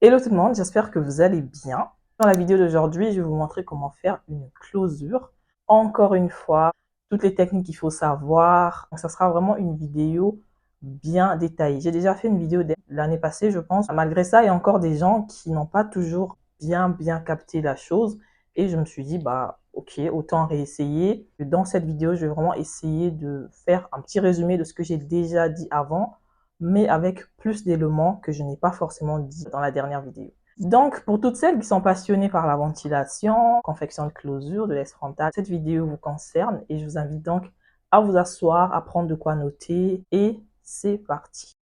Hello tout le monde, j'espère que vous allez bien. Dans la vidéo d'aujourd'hui, je vais vous montrer comment faire une closure. Encore une fois, toutes les techniques qu'il faut savoir. Donc, ça sera vraiment une vidéo bien détaillée. J'ai déjà fait une vidéo l'année passée, je pense. Malgré ça, il y a encore des gens qui n'ont pas toujours bien capté la chose. Et je me suis dit, bah, ok, autant réessayer. Dans cette vidéo, je vais vraiment essayer de faire un petit résumé de ce que j'ai déjà dit avant, mais avec plus d'éléments que je n'ai pas forcément dit dans la dernière vidéo. Donc, pour toutes celles qui sont passionnées par la ventilation, confection de closure, de l'aise frontale, cette vidéo vous concerne et je vous invite donc à vous asseoir, à prendre de quoi noter et c'est parti.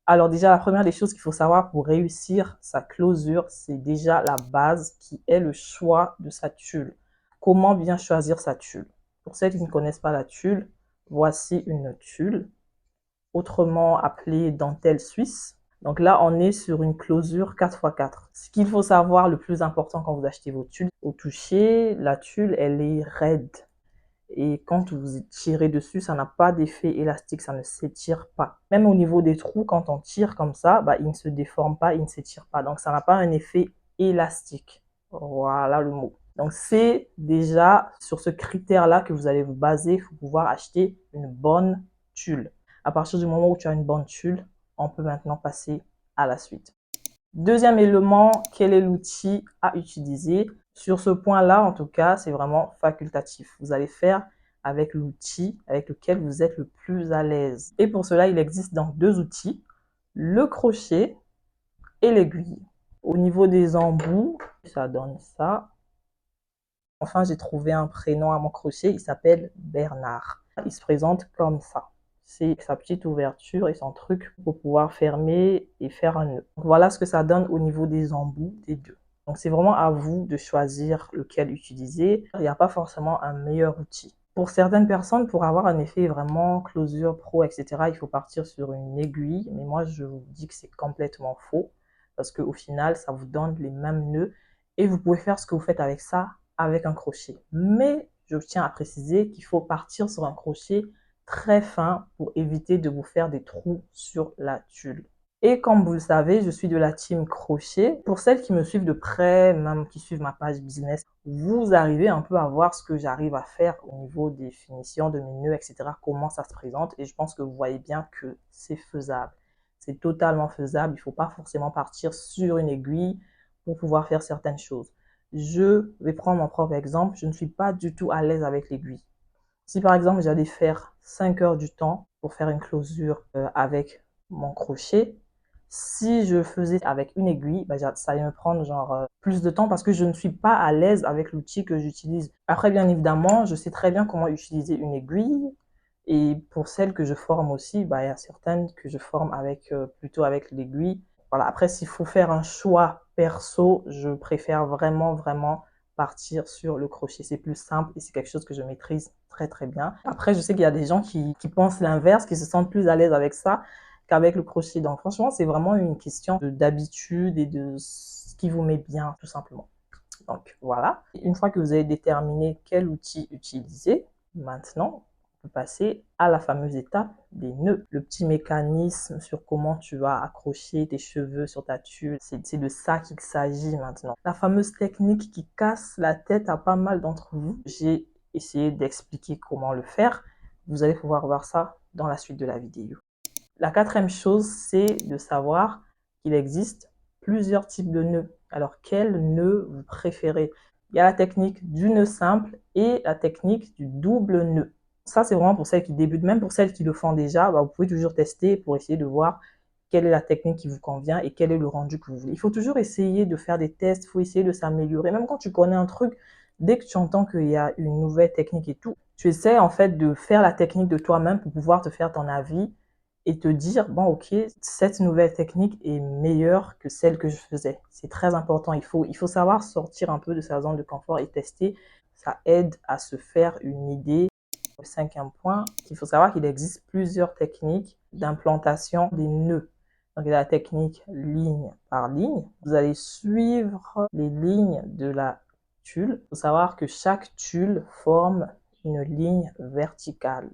Alors déjà, la première des choses qu'il faut savoir pour réussir sa closure, c'est déjà la base qui est le choix de sa tulle. Comment bien choisir sa tulle? Pour celles qui ne connaissent pas la tulle, voici une tulle, autrement appelée dentelle suisse. Donc là, on est sur une closure 4x4. Ce qu'il faut savoir, le plus important quand vous achetez vos tulles, au toucher, la tulle, elle est raide. Et quand vous tirez dessus, ça n'a pas d'effet élastique, ça ne s'étire pas. Même au niveau des trous, quand on tire comme ça, bah, il ne se déforme pas, il ne s'étire pas. Donc ça n'a pas un effet élastique. Voilà le mot. Donc c'est déjà sur ce critère-là que vous allez vous baser pour pouvoir acheter une bonne tulle. À partir du moment où tu as une bonne tulle, on peut maintenant passer à la suite. Deuxième élément, quel est l'outil à utiliser? Sur ce point-là, en tout cas, c'est vraiment facultatif. Vous allez faire avec l'outil avec lequel vous êtes le plus à l'aise. Et pour cela, il existe donc deux outils, le crochet et l'aiguille. Au niveau des embouts, ça donne ça. Enfin, j'ai trouvé un prénom à mon crochet, il s'appelle Bernard. Il se présente comme ça. C'est sa petite ouverture et son truc pour pouvoir fermer et faire un nœud. Donc, voilà ce que ça donne au niveau des embouts des deux. Donc c'est vraiment à vous de choisir lequel utiliser. Il n'y a pas forcément un meilleur outil. Pour certaines personnes, pour avoir un effet vraiment closure pro, etc., il faut partir sur une aiguille. Mais moi, je vous dis que c'est complètement faux parce qu'au final, ça vous donne les mêmes nœuds et vous pouvez faire ce que vous faites avec ça avec un crochet. Mais je tiens à préciser qu'il faut partir sur un crochet très fin pour éviter de vous faire des trous sur la tulle. Et comme vous le savez, je suis de la team crochet. Pour celles qui me suivent de près, même qui suivent ma page business, vous arrivez un peu à voir ce que j'arrive à faire au niveau des finitions de mes nœuds, etc. Comment ça se présente. Et je pense que vous voyez bien que c'est faisable. C'est totalement faisable. Il ne faut pas forcément partir sur une aiguille pour pouvoir faire certaines choses. Je vais prendre mon propre exemple. Je ne suis pas du tout à l'aise avec l'aiguille. Si par exemple, j'allais faire 5 heures du temps pour faire une closure avec mon crochet, si je faisais avec une aiguille, bah, ça allait me prendre genre plus de temps parce que je ne suis pas à l'aise avec l'outil que j'utilise. Après, bien évidemment, je sais très bien comment utiliser une aiguille. Et pour celles que je forme aussi, bah, il y a certaines que je forme avec plutôt avec l'aiguille. Voilà. Après, s'il faut faire un choix perso, je préfère vraiment partir sur le crochet. C'est plus simple et c'est quelque chose que je maîtrise très bien. Après, je sais qu'il y a des gens qui pensent l'inverse, qui se sentent plus à l'aise avec ça qu'avec le crochet. Donc franchement, c'est vraiment une question d'habitude et de ce qui vous met bien, tout simplement. Donc voilà. Une fois que vous avez déterminé quel outil utiliser, maintenant, on peut passer à la fameuse étape des nœuds. Le petit mécanisme sur comment tu vas accrocher tes cheveux sur ta tulle, c'est de ça qu'il s'agit maintenant. La fameuse technique qui casse la tête à pas mal d'entre vous. J'ai essayé d'expliquer comment le faire. Vous allez pouvoir voir ça dans la suite de la vidéo. La quatrième chose, c'est de savoir qu'il existe plusieurs types de nœuds. Alors, quel nœud vous préférez? Il y a la technique du nœud simple et la technique du double nœud. Ça, c'est vraiment pour celles qui débutent. Même pour celles qui le font déjà, bah, vous pouvez toujours tester pour essayer de voir quelle est la technique qui vous convient et quel est le rendu que vous voulez. Il faut toujours essayer de faire des tests, il faut essayer de s'améliorer. Même quand tu connais un truc, dès que tu entends qu'il y a une nouvelle technique et tout, tu essaies en fait de faire la technique de toi-même pour pouvoir te faire ton avis et te dire, bon, ok, cette nouvelle technique est meilleure que celle que je faisais. C'est très important. Il faut savoir sortir un peu de sa zone de confort et tester. Ça aide à se faire une idée. Le cinquième point, il faut savoir qu'il existe plusieurs techniques d'implantation des nœuds. Donc, il y a la technique ligne par ligne. Vous allez suivre les lignes de la tulle. Il faut savoir que chaque tulle forme une ligne verticale.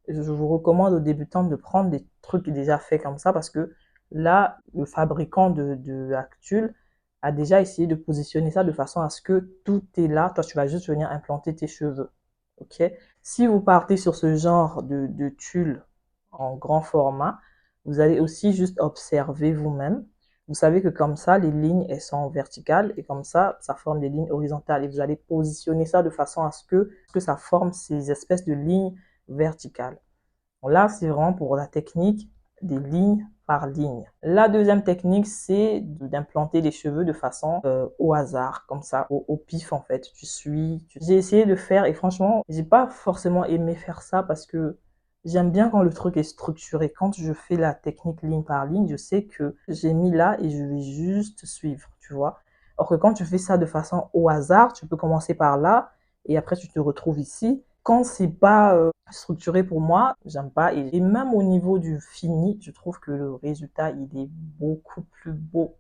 Je vous recommande aux débutants de prendre des trucs déjà faits comme ça parce que Là, le fabricant de la tulle a déjà essayé de positionner ça de façon à ce que tout est là. Toi, tu vas juste venir implanter tes cheveux. Ok? Si vous partez sur ce genre de tulle en grand format, vous allez aussi juste observer vous-même. Vous savez que comme ça, les lignes, elles sont verticales et comme ça forme des lignes horizontales. Et vous allez positionner ça de façon à ce que ça forme ces espèces de lignes verticales. Là, c'est vraiment pour la technique des lignes par ligne. La deuxième technique, c'est d'implanter les cheveux de façon au hasard, comme ça, au pif en fait. J'ai essayé de faire et franchement, j'ai pas forcément aimé faire ça parce que j'aime bien quand le truc est structuré. Quand je fais la technique ligne par ligne, je sais que j'ai mis là et je vais juste suivre, tu vois. Or que quand tu fais ça de façon au hasard, tu peux commencer par là et après tu te retrouves ici. Quand c'est pas structuré pour moi, j'aime pas. Et même au niveau du fini, je trouve que le résultat, il est beaucoup plus beau.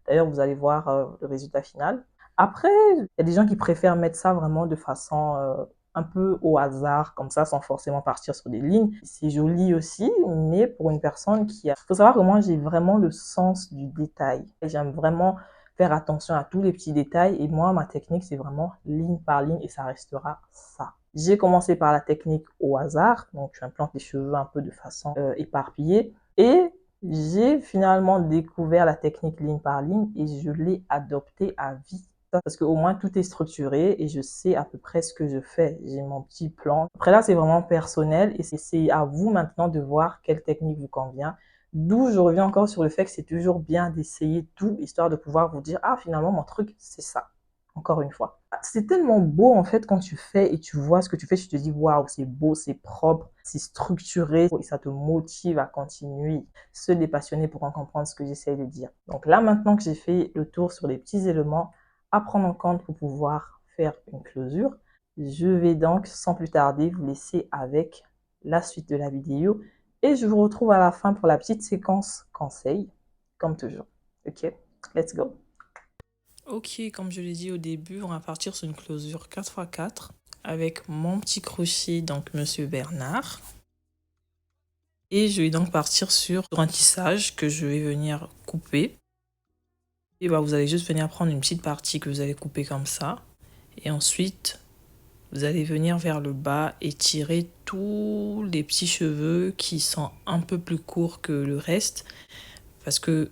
D'ailleurs, vous allez voir le résultat final. Après, il y a des gens qui préfèrent mettre ça vraiment de façon un peu au hasard, comme ça, sans forcément partir sur des lignes. C'est joli aussi, mais pour une personne qui a... Il faut savoir que moi, j'ai vraiment le sens du détail. J'aime vraiment faire attention à tous les petits détails. Et moi, ma technique, c'est vraiment ligne par ligne et ça restera ça. J'ai commencé par la technique au hasard, donc tu implantes les cheveux un peu de façon éparpillée. Et j'ai finalement découvert la technique ligne par ligne et je l'ai adoptée à vie. Parce qu'au moins tout est structuré et je sais à peu près ce que je fais. J'ai mon petit plan. Après là, c'est vraiment personnel et c'est à vous maintenant de voir quelle technique vous convient. D'où je reviens encore sur le fait que c'est toujours bien d'essayer tout, histoire de pouvoir vous dire, ah finalement mon truc, c'est ça. Encore une fois. C'est tellement beau en fait quand tu fais et tu vois ce que tu fais, tu te dis waouh, c'est beau, c'est propre, c'est structuré et ça te motive à continuer. Seuls les passionnés pourront comprendre ce que j'essaye de dire. Donc là maintenant que j'ai fait le tour sur les petits éléments à prendre en compte pour pouvoir faire une closure, je vais donc sans plus tarder vous laisser avec la suite de la vidéo et je vous retrouve à la fin pour la petite séquence conseil, comme toujours. Ok, let's go. Ok, comme je l'ai dit au début, on va partir sur une closure 4x4 avec mon petit crochet, donc Monsieur Bernard. Et je vais donc partir sur un tissage que je vais venir couper. Et bah, vous allez juste venir prendre une petite partie que vous allez couper comme ça. Et ensuite, vous allez venir vers le bas et tirer tous les petits cheveux qui sont un peu plus courts que le reste. Parce que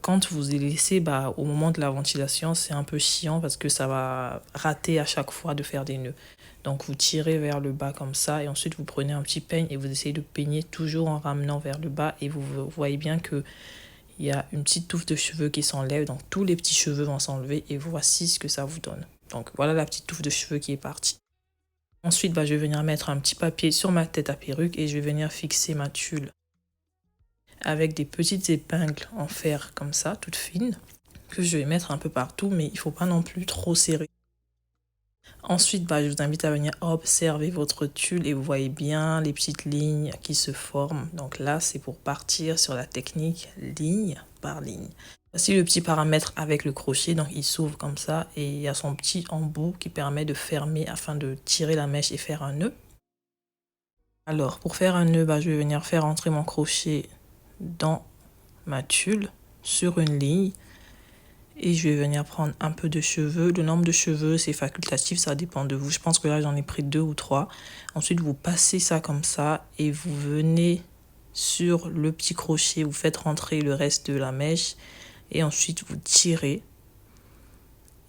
quand vous les laissez, bah, au moment de la ventilation, c'est un peu chiant parce que ça va rater à chaque fois de faire des nœuds. Donc vous tirez vers le bas comme ça et ensuite vous prenez un petit peigne et vous essayez de peigner toujours en ramenant vers le bas et vous voyez bien que il y a une petite touffe de cheveux qui s'enlève, donc tous les petits cheveux vont s'enlever et voici ce que ça vous donne. Donc voilà la petite touffe de cheveux qui est partie. Ensuite, bah, je vais venir mettre un petit papier sur ma tête à perruque et je vais venir fixer ma tulle avec des petites épingles en fer comme ça, toutes fines, que je vais mettre un peu partout, mais il ne faut pas non plus trop serrer. Ensuite, bah, je vous invite à venir observer votre tulle et vous voyez bien les petites lignes qui se forment. Donc là, c'est pour partir sur la technique ligne par ligne. Voici le petit paramètre avec le crochet, donc il s'ouvre comme ça et il y a son petit embout qui permet de fermer afin de tirer la mèche et faire un nœud. Alors, pour faire un nœud, bah, je vais venir faire entrer mon crochet dans ma tulle sur une ligne et je vais venir prendre un peu de cheveux. Le nombre de cheveux c'est facultatif, ça dépend de vous. Je pense que là j'en ai pris 2 ou 3. Ensuite vous passez ça comme ça et vous venez sur le petit crochet, vous faites rentrer le reste de la mèche et ensuite vous tirez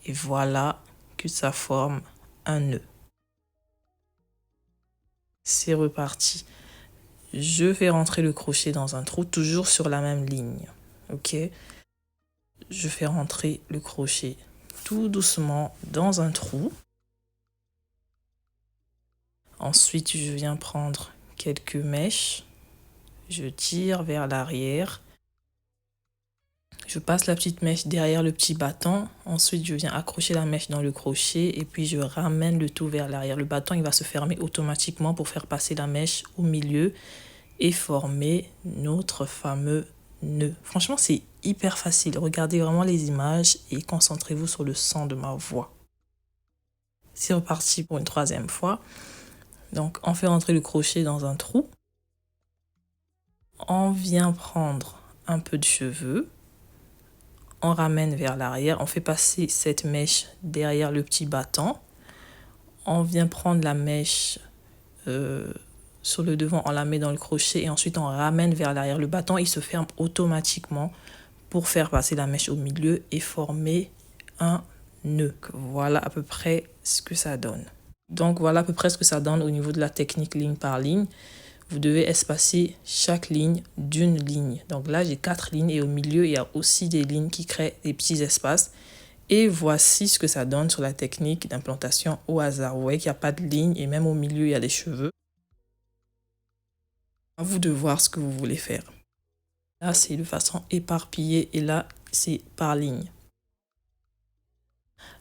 et voilà que ça forme un nœud. C'est reparti. Je fais rentrer le crochet dans un trou, toujours sur la même ligne. Ok, je fais rentrer le crochet tout doucement dans un trou. Ensuite, je viens prendre quelques mèches. Je tire vers l'arrière. Je passe la petite mèche derrière le petit bâton. Ensuite, je viens accrocher la mèche dans le crochet et puis je ramène le tout vers l'arrière. Le bâton, il va se fermer automatiquement pour faire passer la mèche au milieu et former notre fameux nœud. Franchement, c'est hyper facile. Regardez vraiment les images et concentrez-vous sur le son de ma voix. C'est reparti pour une troisième fois. Donc, on fait rentrer le crochet dans un trou. On vient prendre un peu de cheveux. On ramène vers l'arrière. On fait passer cette mèche derrière le petit battant. On vient prendre la mèche sur le devant, on la met dans le crochet et ensuite on ramène vers l'arrière. Le battant, il se ferme automatiquement pour faire passer la mèche au milieu et former un nœud. Voilà à peu près ce que ça donne. Donc voilà à peu près ce que ça donne au niveau de la technique ligne par ligne. Vous devez espacer chaque ligne d'une ligne. Donc là, j'ai 4 lignes et au milieu, il y a aussi des lignes qui créent des petits espaces. Et voici ce que ça donne sur la technique d'implantation au hasard. Vous voyez qu'il n'y a pas de ligne et même au milieu, il y a des cheveux. À vous de voir ce que vous voulez faire. Là, c'est de façon éparpillée et là, c'est par ligne.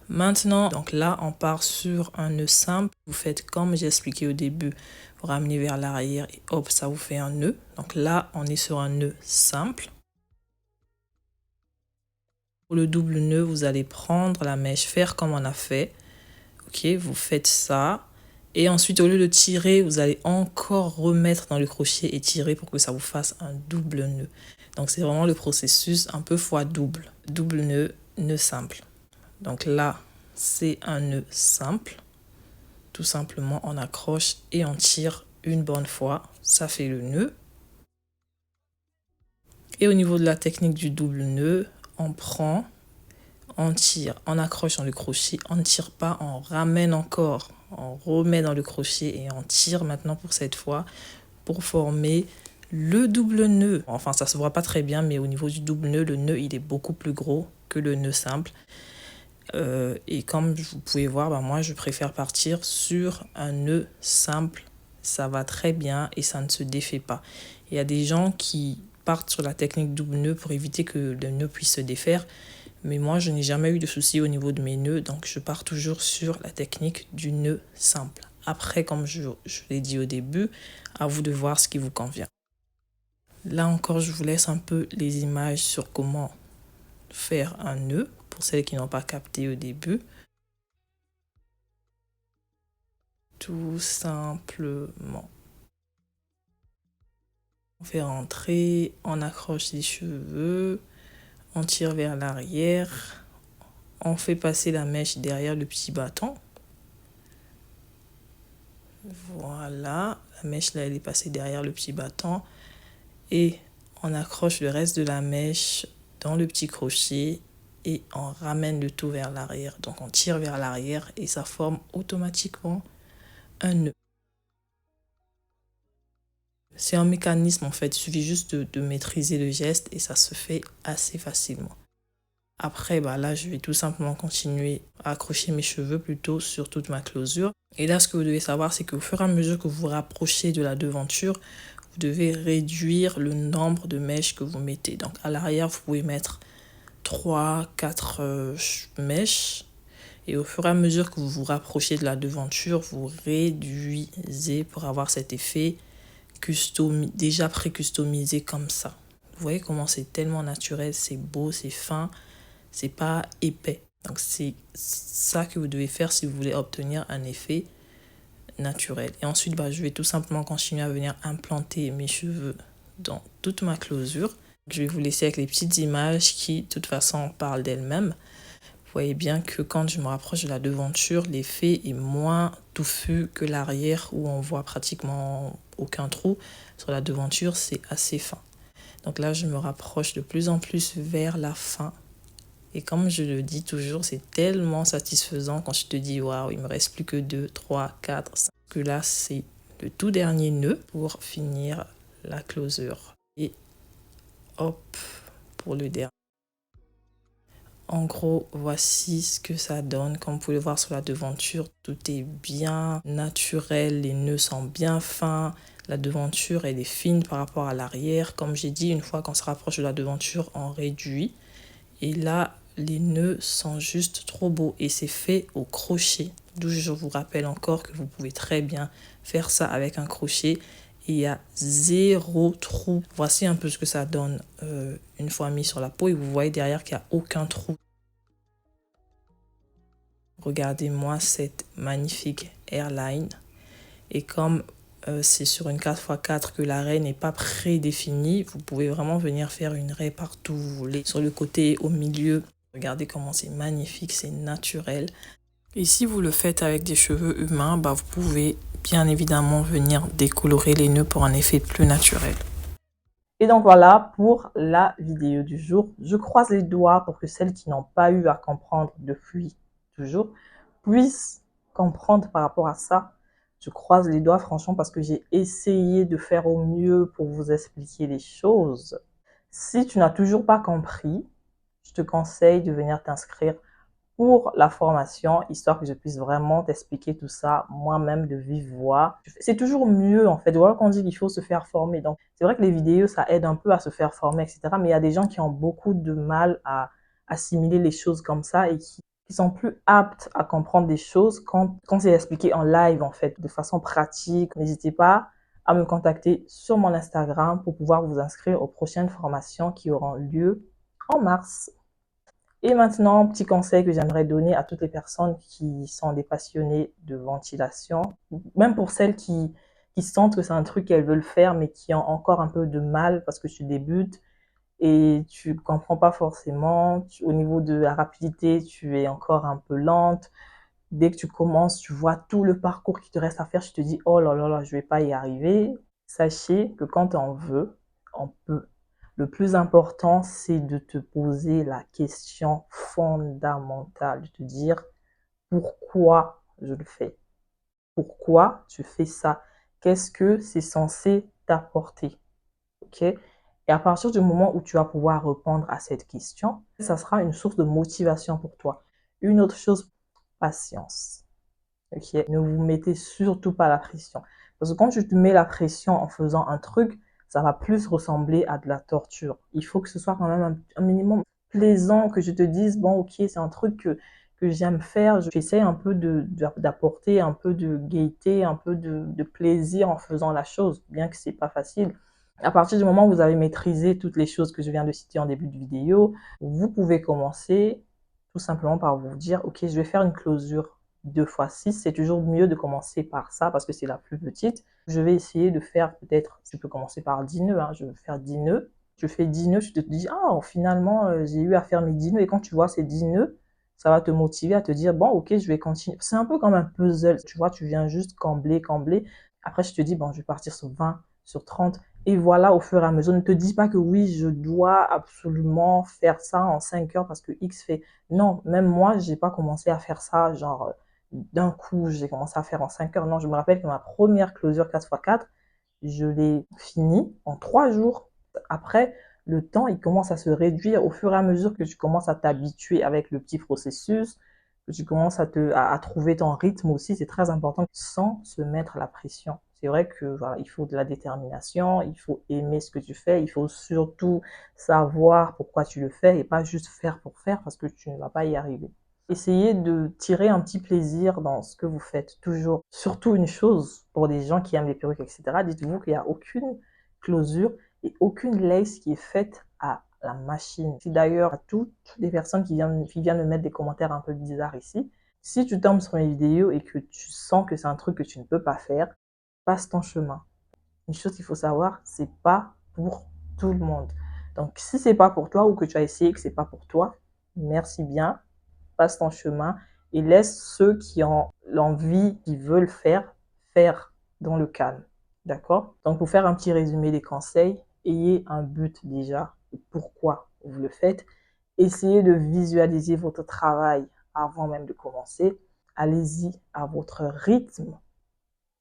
Maintenant, donc là, on part sur un nœud simple. Vous faites comme j'ai expliqué au début. Vous ramenez vers l'arrière et hop, ça vous fait un nœud. Donc là, on est sur un nœud simple. Pour le double nœud, vous allez prendre la mèche, faire comme on a fait. Ok, vous faites ça. Et ensuite, au lieu de tirer, vous allez encore remettre dans le crochet et tirer pour que ça vous fasse un double nœud. Donc, c'est vraiment le processus un peu fois double. Double nœud, nœud simple. Donc là, c'est un nœud simple. Tout simplement, on accroche et on tire une bonne fois. Ça fait le nœud. Et au niveau de la technique du double nœud, on prend, on tire, on accroche dans le crochet, on ne tire pas, on ramène encore, on remet dans le crochet et on tire maintenant pour cette fois pour former le double nœud. Enfin, ça se voit pas très bien, mais au niveau du double nœud, le nœud il est beaucoup plus gros que le nœud simple. Et comme vous pouvez voir, moi je préfère partir sur un nœud simple. Ça va très bien et ça ne se défait pas. Il y a des gens qui partent sur la technique double nœud pour éviter que le nœud puisse se défaire. Mais moi, je n'ai jamais eu de soucis au niveau de mes nœuds, donc je pars toujours sur la technique du nœud simple. Après, comme je l'ai dit au début, à vous de voir ce qui vous convient. Là encore, je vous laisse un peu les images sur comment faire un nœud, pour celles qui n'ont pas capté au début. Tout simplement. On fait rentrer, on accroche les cheveux, on tire vers l'arrière, on fait passer la mèche derrière le petit bâton. Voilà, la mèche là, elle est passée derrière le petit bâton et on accroche le reste de la mèche dans le petit crochet et on ramène le tout vers l'arrière. Donc on tire vers l'arrière et ça forme automatiquement un nœud. C'est un mécanisme en fait, il suffit juste de maîtriser le geste et ça se fait assez facilement. Après, là, je vais tout simplement continuer à accrocher mes cheveux plutôt sur toute ma closure. Et là, ce que vous devez savoir, c'est qu'au fur et à mesure que vous vous rapprochez de la devanture, vous devez réduire le nombre de mèches que vous mettez. Donc, à l'arrière, vous pouvez mettre 3, 4 mèches. Et au fur et à mesure que vous vous rapprochez de la devanture, vous réduisez pour avoir cet effet déjà pré-customisé comme ça. Vous voyez comment c'est tellement naturel, c'est beau, c'est fin, c'est pas épais. Donc c'est ça que vous devez faire si vous voulez obtenir un effet naturel. Et ensuite, je vais tout simplement continuer à venir implanter mes cheveux dans toute ma closure. Je vais vous laisser avec les petites images qui, de toute façon, parlent d'elles-mêmes. Vous voyez bien que quand je me rapproche de la devanture, l'effet est moins touffu que l'arrière où on voit pratiquement aucun trou. Sur la devanture, c'est assez fin. Donc là, je me rapproche de plus en plus vers la fin. Et comme je le dis toujours, c'est tellement satisfaisant quand je te dis « Waouh, il me reste plus que 2, 3, 4, 5. » Que là, c'est le tout dernier nœud pour finir la closure. Et hop, pour le dernier. En gros, voici ce que ça donne. Comme vous pouvez le voir sur la devanture, tout est bien naturel, les nœuds sont bien fins. La devanture, elle est fine par rapport à l'arrière. Comme j'ai dit, une fois qu'on se rapproche de la devanture, on réduit. Et là, les nœuds sont juste trop beaux et c'est fait au crochet. D'où je vous rappelle encore que vous pouvez très bien faire ça avec un crochet. Et il y a 0 trou. Voici un peu ce que ça donne une fois mis sur la peau. Et vous voyez derrière qu'il n'y a aucun trou. Regardez-moi cette magnifique hairline. Et comme c'est sur une 4x4 que la raie n'est pas prédéfinie. Vous pouvez vraiment venir faire une raie partout où vous voulez, sur le côté, au milieu. Regardez comment c'est magnifique, c'est naturel. Et si vous le faites avec des cheveux humains, vous pouvez bien évidemment venir décolorer les nœuds pour un effet plus naturel. Et donc voilà pour la vidéo du jour. Je croise les doigts pour que celles qui n'ont pas eu à comprendre depuis toujours puissent comprendre par rapport à ça. Je croise les doigts franchement parce que j'ai essayé de faire au mieux pour vous expliquer les choses. Si tu n'as toujours pas compris, je te conseille de venir t'inscrire pour la formation, histoire que je puisse vraiment t'expliquer tout ça moi-même de vive voix. C'est toujours mieux en fait. Voilà qu'on dit qu'il faut se faire former. Donc c'est vrai que les vidéos, ça aide un peu à se faire former, etc. Mais il y a des gens qui ont beaucoup de mal à assimiler les choses comme ça et qui sont plus aptes à comprendre des choses quand c'est expliqué en live en fait, de façon pratique. N'hésitez pas à me contacter sur mon Instagram pour pouvoir vous inscrire aux prochaines formations qui auront lieu en mars. Et maintenant, petit conseil que j'aimerais donner à toutes les personnes qui sont des passionnés de ventilation, même pour celles qui sentent que c'est un truc qu'elles veulent faire, mais qui ont encore un peu de mal parce que tu débutes et tu comprends pas forcément. Au niveau de la rapidité, tu es encore un peu lente. Dès que tu commences, tu vois tout le parcours qui te reste à faire, tu te dis, oh là là là, je vais pas y arriver. Sachez que quand on veut, on peut. Le plus important, c'est de te poser la question fondamentale, de te dire pourquoi je le fais. Pourquoi tu fais ça? Qu'est-ce que c'est censé t'apporter? Ok? Et à partir du moment où tu vas pouvoir répondre à cette question, ça sera une source de motivation pour toi. Une autre chose, patience. Ok? Ne vous mettez surtout pas la pression. Parce que quand tu te mets la pression en faisant un truc, ça va plus ressembler à de la torture. Il faut que ce soit quand même un minimum plaisant, que je te dise, bon, ok, c'est un truc que j'aime faire. J'essaie un peu d'apporter un peu de gaieté, un peu de plaisir en faisant la chose, bien que c'est pas facile. À partir du moment où vous avez maîtrisé toutes les choses que je viens de citer en début de vidéo, vous pouvez commencer tout simplement par vous dire, ok, je vais faire une closure 2x6. C'est toujours mieux de commencer par ça parce que c'est la plus petite. Je vais essayer de faire peut-être, tu peux commencer par 10 nœuds, hein, je vais faire 10 nœuds. Tu fais 10 nœuds, tu te dis, ah, finalement, j'ai eu à faire mes 10 nœuds. Et quand tu vois ces 10 nœuds, ça va te motiver à te dire, bon, ok, je vais continuer. C'est un peu comme un puzzle, tu vois, tu viens juste combler, combler. Après, je te dis, bon, je vais partir sur 20, sur 30. Et voilà, au fur et à mesure, ne te dis pas que oui, je dois absolument faire ça en 5 heures parce que X fait. Non, même moi, j'ai pas commencé à faire ça, genre, d'un coup, j'ai commencé à faire en 5 heures. Non, je me rappelle que ma première closure 4x4, je l'ai finie en 3 jours. Après, le temps, il commence à se réduire au fur et à mesure que tu commences à t'habituer avec le petit processus, que tu commences à trouver ton rythme aussi. C'est très important sans se mettre la pression. C'est vrai que voilà, il faut de la détermination, il faut aimer ce que tu fais, il faut surtout savoir pourquoi tu le fais et pas juste faire pour faire parce que tu ne vas pas y arriver. Essayez de tirer un petit plaisir dans ce que vous faites toujours. Surtout une chose, pour des gens qui aiment les perruques, etc., dites-vous qu'il n'y a aucune closure et aucune lace qui est faite à la machine. Si d'ailleurs, à toutes les personnes qui viennent me mettre des commentaires un peu bizarres ici, si tu tombes sur mes vidéos et que tu sens que c'est un truc que tu ne peux pas faire, passe ton chemin. Une chose qu'il faut savoir, c'est pas pour tout le monde. Donc, si c'est pas pour toi ou que tu as essayé que c'est pas pour toi, merci bien, passe ton chemin et laisse ceux qui ont l'envie, qui veulent faire dans le calme. D'accord? Donc, pour faire un petit résumé des conseils, ayez un but déjà, pourquoi vous le faites. Essayez de visualiser votre travail avant même de commencer. Allez-y à votre rythme.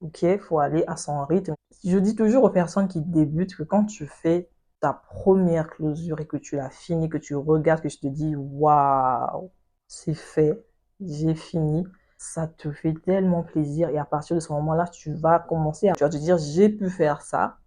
Ok? Il faut aller à son rythme. Je dis toujours aux personnes qui débutent que quand tu fais ta première closure et que tu l'as finie, que tu regardes, que je te dis waouh, c'est fait, j'ai fini, ça te fait tellement plaisir et à partir de ce moment-là, tu vas commencer tu vas te dire j'ai pu faire ça,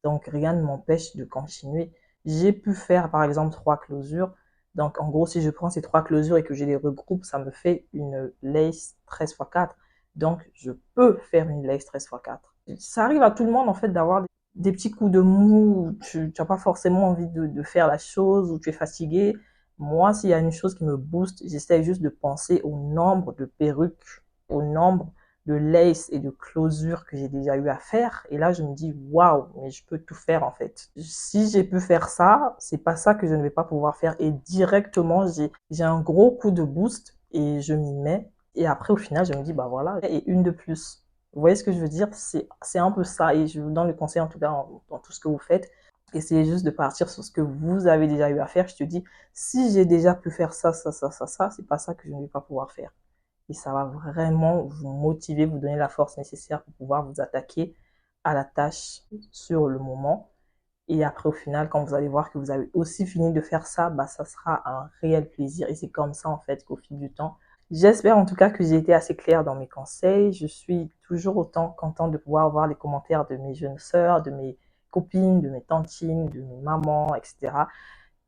donc rien ne m'empêche de continuer. J'ai pu faire par exemple 3 closures, donc en gros si je prends ces 3 closures et que je les regroupe, ça me fait une lace 13x4, donc je peux faire une lace 13x4. Ça arrive à tout le monde en fait d'avoir des petits coups de mou, où tu n'as pas forcément envie de faire la chose, ou tu es fatigué. Moi, s'il y a une chose qui me booste, j'essaie juste de penser au nombre de perruques, au nombre de lace et de closure que j'ai déjà eu à faire. Et là, je me dis, waouh, mais je peux tout faire en fait. Si j'ai pu faire ça, c'est pas ça que je ne vais pas pouvoir faire. Et directement, j'ai un gros coup de boost et je m'y mets. Et après, au final, je me dis, bah voilà, et une de plus. Vous voyez ce que je veux dire? C'est un peu ça. Et je vous donne le conseil, en tout cas, dans tout ce que vous faites. Essayez juste de partir sur ce que vous avez déjà eu à faire. Je te dis, si j'ai déjà pu faire ça, c'est pas ça que je ne vais pas pouvoir faire. Et ça va vraiment vous motiver, vous donner la force nécessaire pour pouvoir vous attaquer à la tâche sur le moment. Et après, au final, quand vous allez voir que vous avez aussi fini de faire ça, bah, ça sera un réel plaisir. Et c'est comme ça, en fait, qu'au fil du temps, j'espère en tout cas que j'ai été assez claire dans mes conseils. Je suis toujours autant contente de pouvoir voir les commentaires de mes jeunes sœurs, de mes copines, de mes tantines, de mes mamans, etc.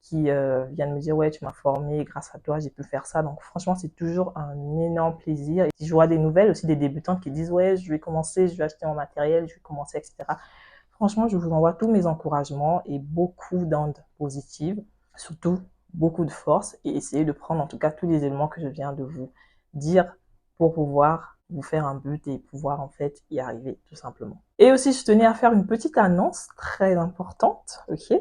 qui viennent me dire ouais, tu m'as formé, grâce à toi j'ai pu faire ça. Donc franchement, c'est toujours un énorme plaisir. Et je vois des nouvelles aussi, des débutantes qui disent ouais, je vais commencer, je vais acheter mon matériel, je vais commencer, etc. Franchement, je vous envoie tous mes encouragements et beaucoup d'ondes positives, surtout beaucoup de force, et essayez de prendre en tout cas tous les éléments que je viens de vous dire pour pouvoir vous faire un but et pouvoir en fait y arriver tout simplement. Et aussi, je tenais à faire une petite annonce très importante, ok?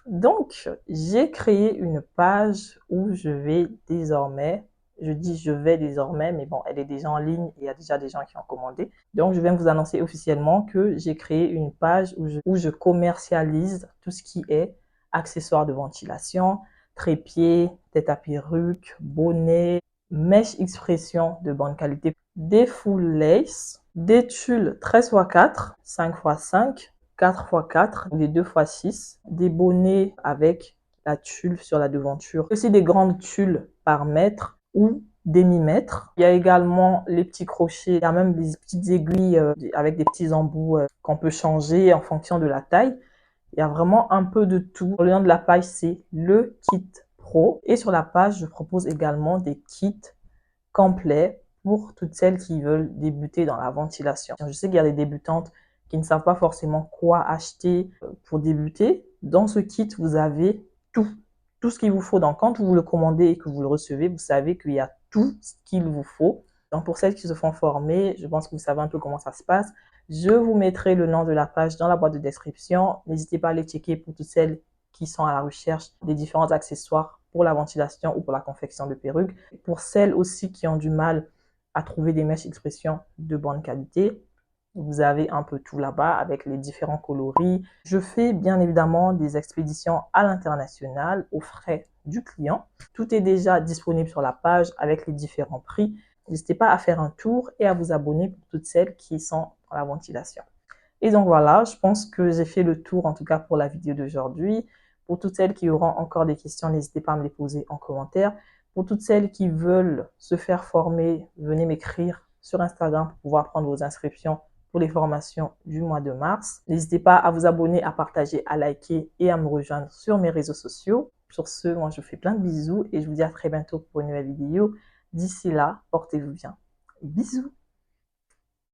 Donc, j'ai créé une page où je vais désormais, je dis je vais désormais, mais bon, elle est déjà en ligne et il y a déjà des gens qui ont commandé. Donc, je viens vous annoncer officiellement que j'ai créé une page où je commercialise tout ce qui est accessoires de ventilation, trépied, tête à perruque, bonnet, mèche expression de bonne qualité, des full lace, des tulles 13x4, 5x5, 4x4, des 2x6, des bonnets avec la tulle sur la devanture, aussi des grandes tulles par mètre ou demi-mètre. Il y a également les petits crochets, il y a même des petites aiguilles avec des petits embouts qu'on peut changer en fonction de la taille. Il y a vraiment un peu de tout. Le nom de la page, c'est le kit pro. Et sur la page, je propose également des kits complets pour toutes celles qui veulent débuter dans la ventilation. Je sais qu'il y a des débutantes qui ne savent pas forcément quoi acheter pour débuter. Dans ce kit, vous avez tout ce qu'il vous faut. Donc, quand vous le commandez et que vous le recevez, vous savez qu'il y a tout ce qu'il vous faut. Donc, pour celles qui se font former, je pense que vous savez un peu comment ça se passe. Je vous mettrai le nom de la page dans la boîte de description. N'hésitez pas à les checker pour toutes celles qui sont à la recherche des différents accessoires pour la ventilation ou pour la confection de perruques. Pour celles aussi qui ont du mal à trouver des mèches expression de bonne qualité, vous avez un peu tout là-bas avec les différents coloris. Je fais bien évidemment des expéditions à l'international aux frais du client. Tout est déjà disponible sur la page avec les différents prix. N'hésitez pas à faire un tour et à vous abonner pour toutes celles qui sont dans la ventilation. Et donc voilà, je pense que j'ai fait le tour en tout cas pour la vidéo d'aujourd'hui. Pour toutes celles qui auront encore des questions, n'hésitez pas à me les poser en commentaire. Pour toutes celles qui veulent se faire former, venez m'écrire sur Instagram pour pouvoir prendre vos inscriptions pour les formations du mois de mars. N'hésitez pas à vous abonner, à partager, à liker et à me rejoindre sur mes réseaux sociaux. Sur ce, moi je vous fais plein de bisous et je vous dis à très bientôt pour une nouvelle vidéo. D'ici là, portez-vous bien. Bisous!